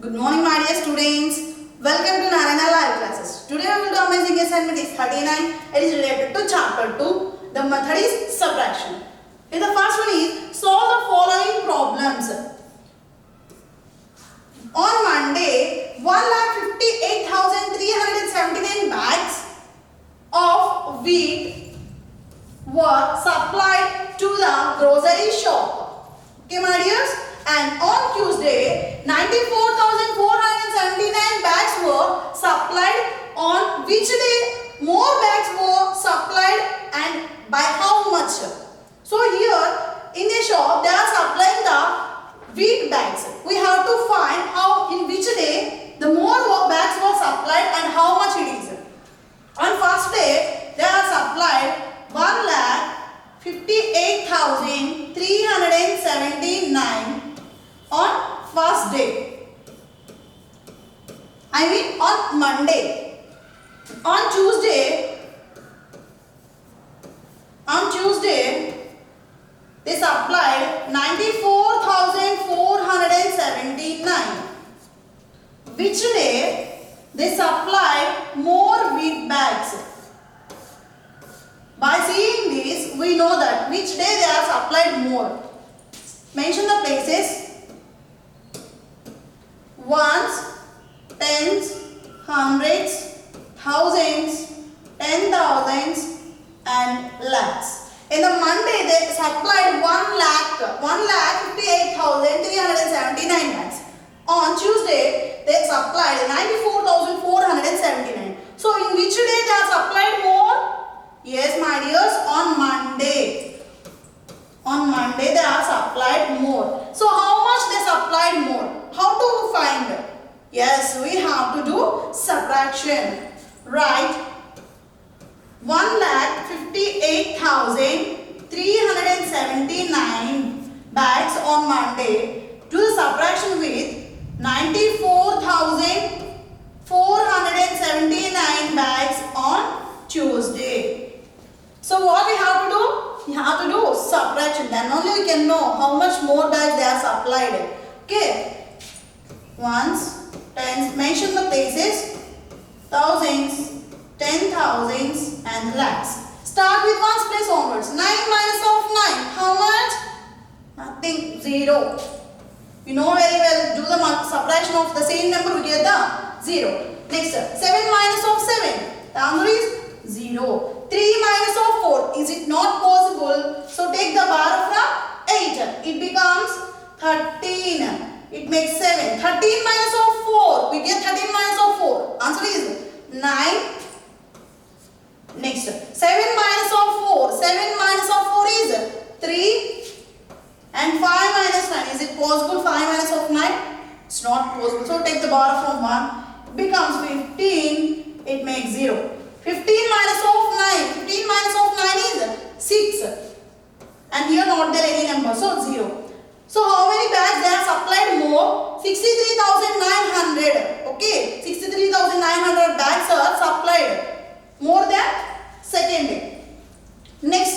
Good morning, my dear students. Welcome to Narayana Live Classes. Today we will do amazing assignment is 39. It is related to chapter 2. The method is subtraction. Okay, the first one is solve the following problems. On Monday, 1,58,379 bags of wheat were supplied to the grocery shop. Okay, my dears. And on Tuesday, 94,479 bags were supplied. On which day more bags were supplied and by how much? So here in the shop they are supplying the wheat bags. We have to find how in which day the more bags were supplied and how much it is. On first day they are supplied 1,58,379 on first day. I mean on Monday. On Tuesday they supplied 94,479. Which day they supplied more wheat bags. By seeing this we know that which day they are supplied more. Mention the places. Ones, tens, hundreds, thousands, 10,000s and lakhs. In the Monday they supplied 1,58,379 bags. On Tuesday they supplied 94,479. So in which day they are supplied more? Yes, my dears, on Monday. On Monday they are supplied more. So how much they supplied more? How to find? Yes, we have to do subtraction. Write 1,58,379 bags on Monday. Do the subtraction with 94,479 bags on Tuesday. So what we have to do? We have to do subtraction. Then only we can know how much more bags they are supplied. Okay. Ones, tens, mention the places, thousands, 10,000s and lakhs. Start with ones place onwards. 9 minus of 9. How much? Nothing. 0. You know very well. Do the subtraction of the same number. We get the 0. Next. 7 minus of 7. The answer is 0. 3 minus of 4. Is it not possible? So take the bar from 8. It becomes 13. It makes 7. 13 minus of 4. We get 13 minus of 4. Answer is 9. Next. 7 minus of 4. 7 minus of 4 is 3. And 5 minus 9. Is it possible 5 minus of 9? It's not possible. So take the bar from 1. It becomes 15. It makes 0. 15 minus of 9. 15 minus of 9 is 6. And here not there any number. So 0. So how many bags they are supplied more? 63,900. Okay. 63,900 bags are supplied more than second day. Next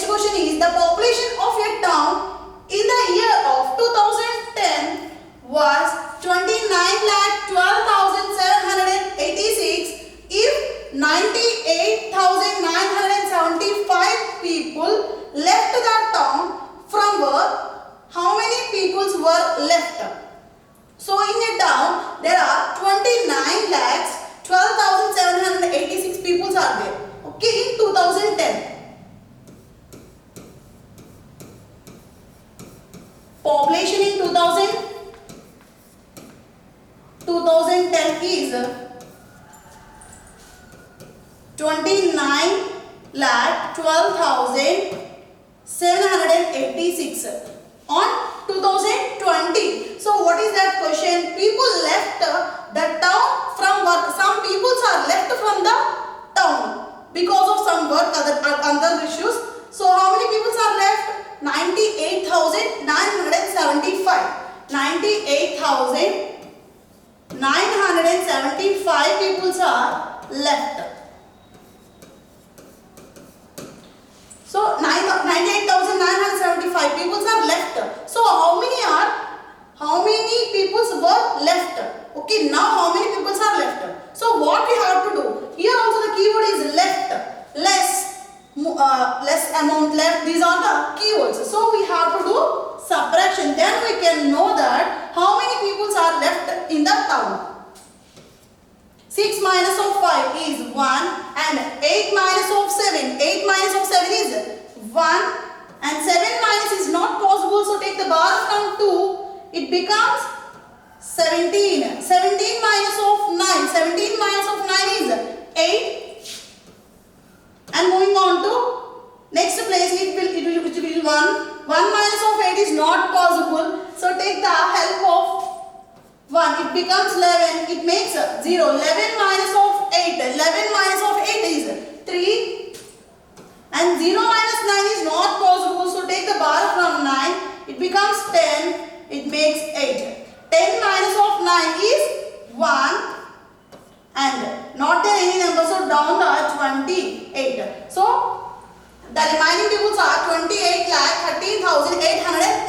question is the population of a town in the year of 2010 was 29,12,786 if 98,975 people left the town from work. How many peoples were left? So in a town there are 29,12,786 peoples are there. Okay, in 2010. Population in 2010 is 29,12,786 on 2020. So what is that question? People left the town from work. Some people are left from the town because of some work, other issues. So how many people are left? 98,975. 98,975 people are left. So 98,975 people are left. So how many peoples were left. Okay, now how many peoples are left? So what we have to do? Here also the keyword is left. Less amount left. These are the keywords. So we have to do subtraction. Then we can know that how many peoples are left in the town. 6 minus of 5 is 1 and 8 minus of 7. 8 minus of 7 is 1 and 7 minus is not possible. So take the bar from 2. It becomes 17. 17 minus of 9. 17 minus of 9 is 8. And moving on to next place, it will 1. 1 minus of 8 is not possible. So take the help of 1. It becomes 11. It makes 0. 11 minus of 8. 11 minus of 8 is 3. And 0 minus 9 is not possible. So take the bar from 9. It becomes 10. It makes 8. 10 minus of 9 is 1. And not there any number. So down the 28. So the remaining peoples are 28,13,830.